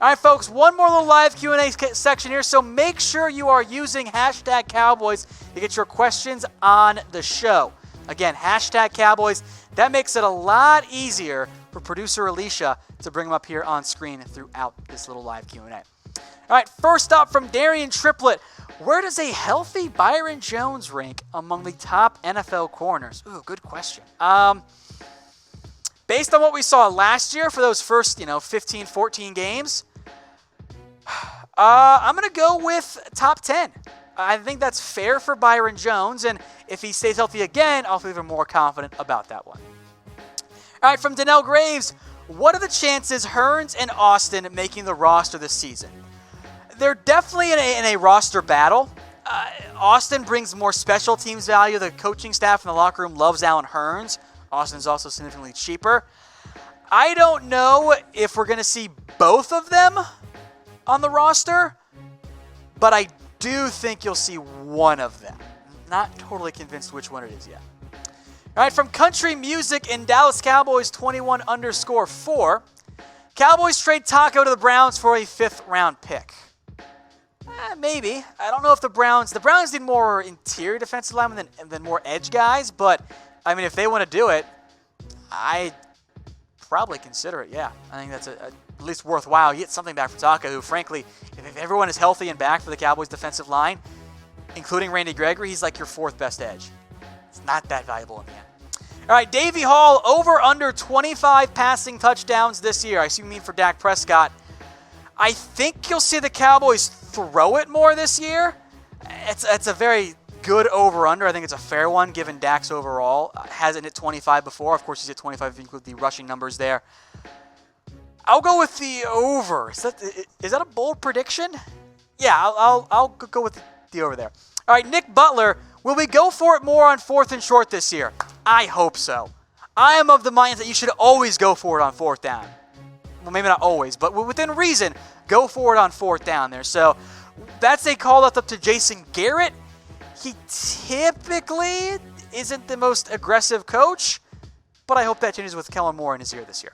All right, folks, one more little live Q&A section here, so make sure you are using hashtag Cowboys to get your questions on the show. Again, hashtag Cowboys. That makes it a lot easier for producer Alicia to bring them up here on screen throughout this little live Q&A. All right, first up from Darrian Triplett. Where does a healthy Byron Jones rank among the top NFL corners? Ooh, good question. Based on what we saw last year for those first, 15, 14 games, I'm going to go with top 10. I think that's fair for Byron Jones, and if he stays healthy again, I'll feel even more confident about that one. All right, from Denell Graves, what are the chances Hurns and Austin making the roster this season? They're definitely in a roster battle. Austin brings more special teams value. The coaching staff in the locker room loves Allen Hurns. Austin's also significantly cheaper. I don't know if we're going to see both of them on the roster, but I do think you'll see one of them. Not totally convinced which one it is yet. All right, from Country Music in Dallas Cowboys 21_4, Cowboys trade Taco to the Browns for a 5th-round pick. Maybe. I don't know if the Browns need more interior defensive linemen than more edge guys, but I mean, if they want to do it, I'd probably consider it, yeah. I think that's at least worthwhile. You get something back for Taco, who, frankly, if everyone is healthy and back for the Cowboys' defensive line, including Randy Gregory, he's like your 4th best edge. It's not that valuable in the end. All right, Davey Hall, over under 25 passing touchdowns this year. I assume you mean for Dak Prescott. I think you'll see the Cowboys throw it more this year. It's a very good over-under. I think it's a fair one given Dak's overall. Hasn't hit 25 before. Of course, he's hit 25 if you include the rushing numbers there. I'll go with the over. Is that a bold prediction? Yeah, I'll go with the over there. All right, Nick Butler, will we go for it more on 4th and short this year? I hope so. I am of the mindset that you should always go for it on 4th down. Well, maybe not always, but within reason, go for it on 4th down there. So that's a call that's up to Jason Garrett. He typically isn't the most aggressive coach, but I hope that changes with Kellen Moore in his ear this year.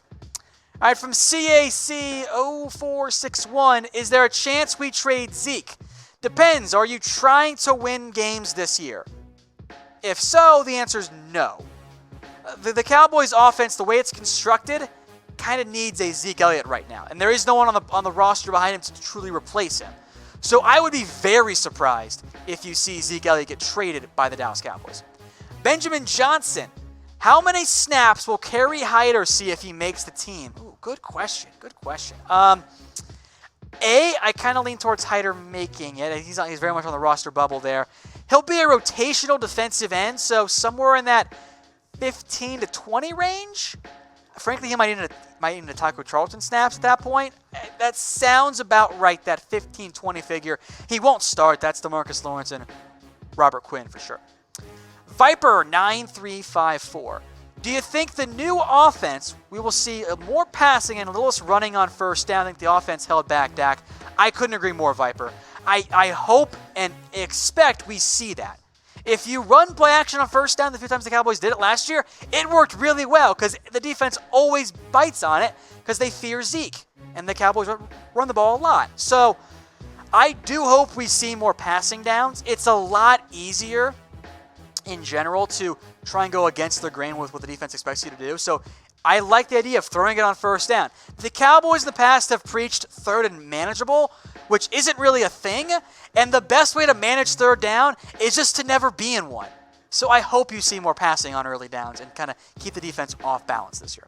All right, from CAC0461, is there a chance we trade Zeke? Depends. Are you trying to win games this year? If so, the answer is no. The Cowboys' offense, the way it's constructed, kind of needs a Zeke Elliott right now, and there is no one on the roster behind him to truly replace him. So I would be very surprised if you see Zeke Elliott get traded by the Dallas Cowboys. Benjamin Johnson, how many snaps will Kerry Hyder see if he makes the team? Ooh, good question. I kind of lean towards Hyder making it. He's very much on the roster bubble there. He'll be a rotational defensive end, so somewhere in that 15 to 20 range. Frankly, he might need a Taco Charlton snaps at that point. That sounds about right, that 15-20 figure. He won't start. That's DeMarcus Lawrence and Robert Quinn for sure. Viper9354. Do you think the new offense, we will see more passing and a little less running on 1st down? I think the offense held back Dak. I couldn't agree more, Viper. I hope and expect we see that. If you run play action on 1st down the few times the Cowboys did it last year, it worked really well because the defense always bites on it because they fear Zeke. And the Cowboys run the ball a lot. So I do hope we see more passing downs. It's a lot easier in general to try and go against the grain with what the defense expects you to do. So I like the idea of throwing it on 1st down. The Cowboys in the past have preached 3rd and manageable, which isn't really a thing. And the best way to manage 3rd down is just to never be in one. So I hope you see more passing on early downs and kind of keep the defense off balance this year.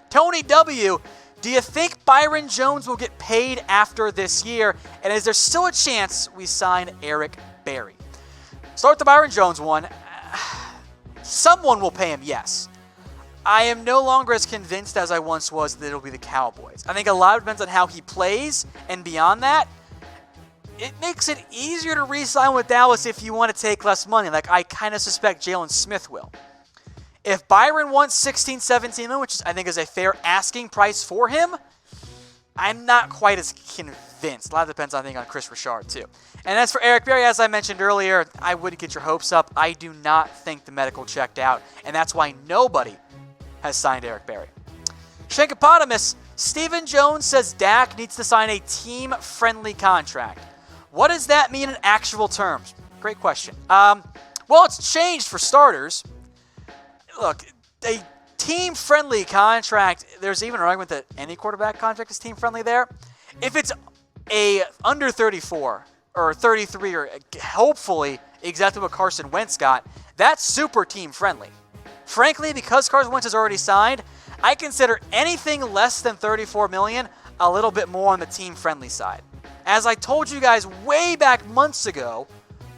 Toni W, do you think Byron Jones will get paid after this year? And is there still a chance we sign Eric Berry? Start with the Byron Jones one. Someone will pay him, yes. I am no longer as convinced as I once was that it'll be the Cowboys. I think a lot depends on how he plays, and beyond that, it makes it easier to re-sign with Dallas if you want to take less money. Like I kind of suspect Jalen Smith will. If Byron wants 16, 17 million, which I think is a fair asking price for him, I'm not quite as convinced. A lot depends, I think, on Chris Richard, too. And as for Eric Berry, as I mentioned earlier, I wouldn't get your hopes up. I do not think the medical checked out, and that's why nobody has signed Eric Berry. Shankopotamus, Stephen Jones says Dak needs to sign a team-friendly contract. What does that mean in actual terms? Great question. Well, it's changed for starters. Look, a team-friendly contract, there's even an argument that any quarterback contract is team-friendly there. If it's a under 34 or 33 or hopefully exactly what Carson Wentz got, that's super team-friendly. Frankly, because Carson Wentz is already signed, I consider anything less than $34 million a little bit more on the team-friendly side. As I told you guys way back months ago,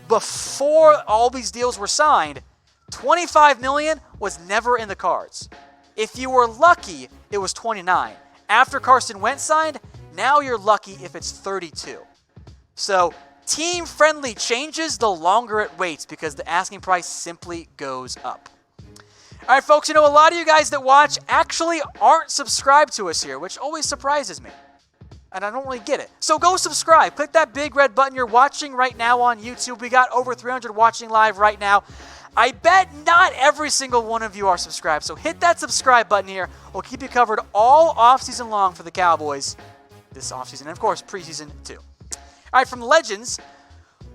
before all these deals were signed, $25 million was never in the cards. If you were lucky, it was $29. After Carson Wentz signed, now you're lucky if it's $32. So team-friendly changes the longer it waits because the asking price simply goes up. All right, folks, a lot of you guys that watch actually aren't subscribed to us here, which always surprises me. And I don't really get it. So go subscribe. Click that big red button you're watching right now on YouTube. We got over 300 watching live right now. I bet not every single one of you are subscribed. So hit that subscribe button here. We'll keep you covered all offseason long for the Cowboys this offseason. And, of course, preseason too. All right, from Legends,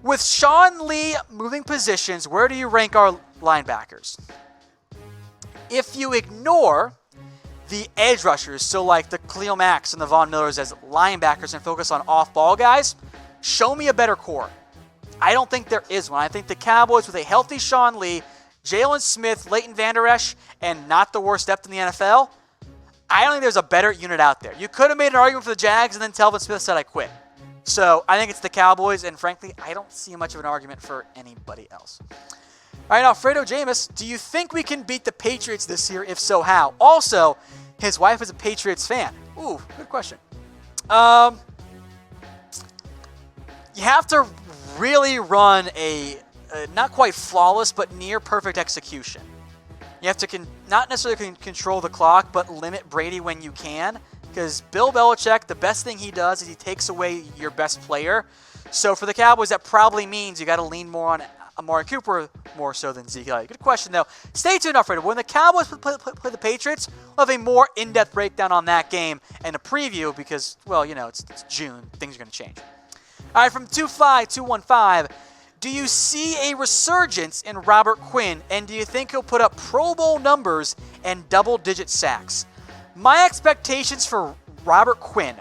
with Sean Lee moving positions, where do you rank our linebackers? If you ignore the edge rushers, so like the Khalil Macks and the Von Millers as linebackers and focus on off-ball guys, show me a better core. I don't think there is one. I think the Cowboys with a healthy Sean Lee, Jalen Smith, Leighton Vander Esch, and not the worst depth in the NFL, I don't think there's a better unit out there. You could have made an argument for the Jags and then Telvin Smith said I quit. So I think it's the Cowboys, and frankly, I don't see much of an argument for anybody else. All right, Alfredo Jaimes, do you think we can beat the Patriots this year? If so, how? Also, his wife is a Patriots fan. Ooh, good question. You have to really run a not quite flawless, but near perfect execution. You have to not necessarily control the clock, but limit Brady when you can. Because Bill Belichick, the best thing he does is he takes away your best player. So for the Cowboys, that probably means you got to lean more on Amari Cooper more so than Zeke Elliott. Good question, though. Stay tuned, Alfredo. When the Cowboys play the Patriots, we'll have a more in-depth breakdown on that game and a preview because, well, it's June. Things are going to change. All right, from 25215, do you see a resurgence in Robert Quinn, and do you think he'll put up Pro Bowl numbers and double-digit sacks? My expectations for Robert Quinn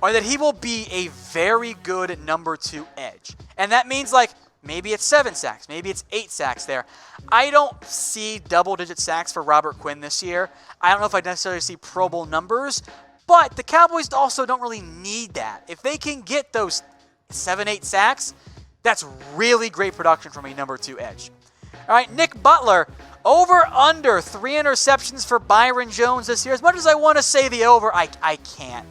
are that he will be a very good number 2 edge. And that means, maybe it's 7 sacks. Maybe it's 8 sacks there. I don't see double-digit sacks for Robert Quinn this year. I don't know if I necessarily see Pro Bowl numbers, but the Cowboys also don't really need that. If they can get those 7, 8 sacks, that's really great production from a number 2 edge. All right, Nick Butler, over/under 3 interceptions for Byron Jones this year. As much as I want to say the over, I can't.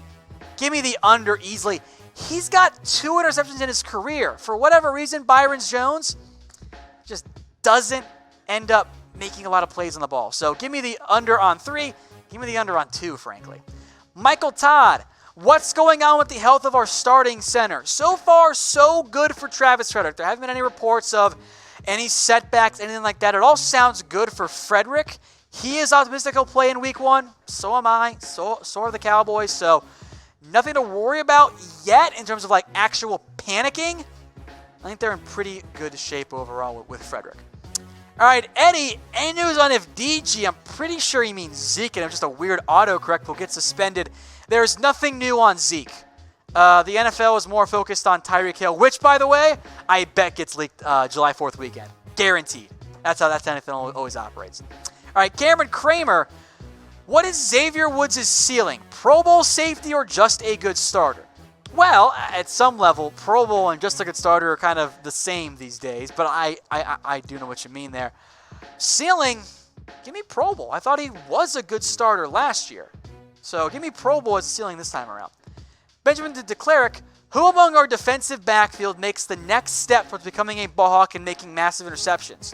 Give me the under easily. He's got 2 interceptions in his career. For whatever reason, Byron Jones just doesn't end up making a lot of plays on the ball. So give me the under on 3. Give me the under on 2, frankly. Michael Todd, what's going on with the health of our starting center? So far, so good for Travis Frederick. There haven't been any reports of any setbacks, anything like that. It all sounds good for Frederick. He is optimistic he'll play in week 1. So am I. So are the Cowboys. So nothing to worry about yet in terms of actual panicking. I think they're in pretty good shape overall with Frederick. All right, Eddie, any news on if DG, I'm pretty sure he means Zeke, and it's just a weird autocorrect, will get suspended. There's nothing new on Zeke. The NFL is more focused on Tyreek Hill, which, by the way, I bet gets leaked July 4th weekend. Guaranteed. That's how that NFL always operates. All right, Cameron Cramer, what is Xavier Woods' ceiling? Pro Bowl safety or just a good starter? Well, at some level, Pro Bowl and just a good starter are kind of the same these days, but I do know what you mean there. Ceiling, give me Pro Bowl. I thought he was a good starter last year. So give me Pro Bowl as ceiling this time around. Benjamin DeCleric, who among our defensive backfield makes the next step towards becoming a ball hawk and making massive interceptions?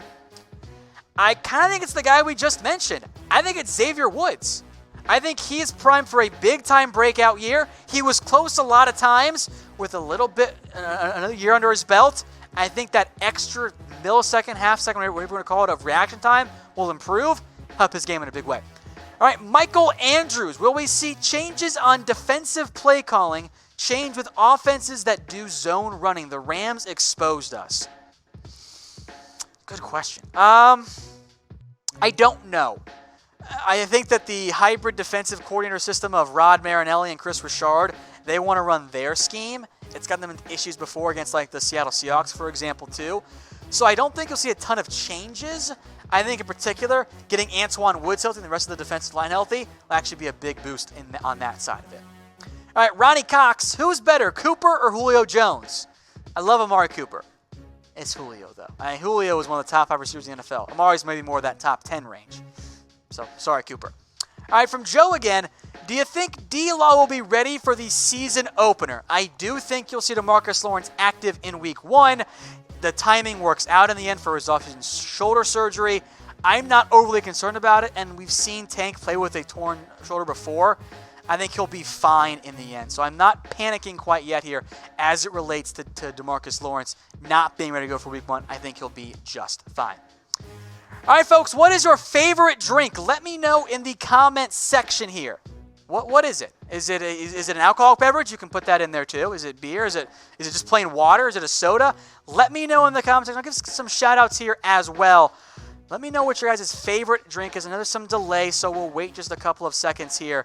I kind of think it's the guy we just mentioned. I think it's Xavier Woods. I think he is primed for a big-time breakout year. He was close a lot of times with a little bit, another year under his belt. I think that extra millisecond, half-second, whatever you want to call it, of reaction time will improve, help his game in a big way. All right, Michael Andrews. Will we see changes on defensive play calling change with offenses that do zone running? The Rams exposed us. Good question. I don't know. I think that the hybrid defensive coordinator system of Rod Marinelli and Chris Richard, they want to run their scheme. It's gotten them into issues before against like the Seattle Seahawks, for example, too. So I don't think you'll see a ton of changes. I think in particular, getting Antoine Woods healthy and the rest of the defensive line healthy will actually be a big boost on that side of it. All right, Ronnie Cox. Who's better, Cooper or Julio Jones? I love Amari Cooper. It's Julio, though. Julio is one of the top 5 receivers in the NFL. Amari's maybe more of that top 10 range. So, sorry, Cooper. All right, from Joe again. Do you think D-Law will be ready for the season opener? I do think you'll see DeMarcus Lawrence active in Week 1. The timing works out in the end for his offseason shoulder surgery. I'm not overly concerned about it, and we've seen Tank play with a torn shoulder before. I think he'll be fine in the end. So I'm not panicking quite yet here as it relates to DeMarcus Lawrence not being ready to go for Week 1. I think he'll be just fine. All right, folks, what is your favorite drink? Let me know in the comments section here. What is it? Is it an alcoholic beverage? You can put that in there too. Is it beer? Is it just plain water? Is it a soda? Let me know in the comments section. I'll give some shout outs here as well. Let me know what your guys' favorite drink is. I know there's some delay, so we'll wait just a couple of seconds here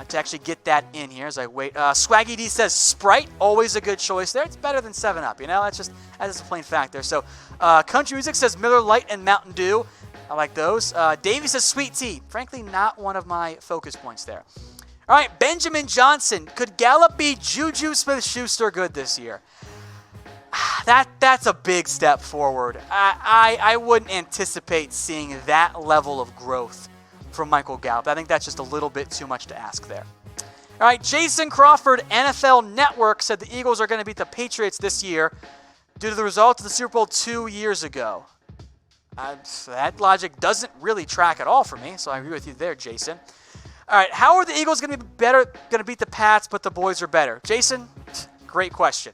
to actually get that in here as I wait. Swaggy D says Sprite, always a good choice there. It's better than 7-Up, you know? That's a plain fact there. So Country Music says Miller Lite and Mountain Dew. I like those. Davey says sweet tea. Frankly, not one of my focus points there. All right, Benjamin Johnson. Could Gallup be Juju Smith-Schuster good this year? That's a big step forward. I wouldn't anticipate seeing that level of growth from Michael Gallup. I think that's just a little bit too much to ask there. All right, Jason Crawford, NFL Network, said the Eagles are going to beat the Patriots this year due to the results of the Super Bowl 2 years ago. That logic doesn't really track at all for me, so I agree with you there, Jason. All right, how are the Eagles going to beat the Pats, but the boys are better? Jason, great question.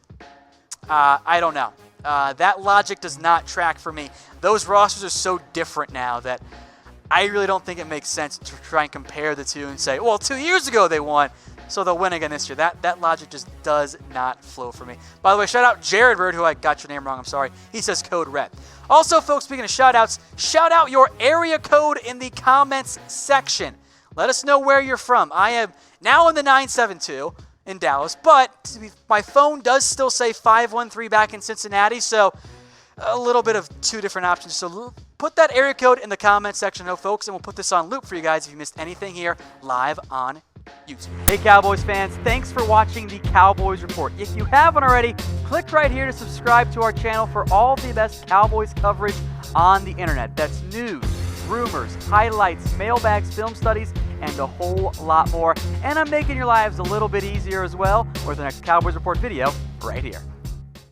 I don't know. That logic does not track for me. Those rosters are so different now that I really don't think it makes sense to try and compare the two and say, well, 2 years ago they won, so they'll win again this year. That logic just does not flow for me. By the way, shout out Jared Bird, who I got your name wrong, I'm sorry. He says code RED. Also, folks, speaking of shout outs, shout out your area code in the comments section. Let us know where you're from. I am now in the 972 in Dallas, but my phone does still say 513 back in Cincinnati, so a little bit of 2 different options. So put that area code in the comments section, folks, and we'll put this on loop for you guys if you missed anything here live on YouTube. Hey, Cowboys fans, thanks for watching the Cowboys Report. If you haven't already, click right here to subscribe to our channel for all the best Cowboys coverage on the internet. That's news, rumors, highlights, mailbags, film studies, and a whole lot more. And I'm making your lives a little bit easier as well with the next Cowboys Report video right here.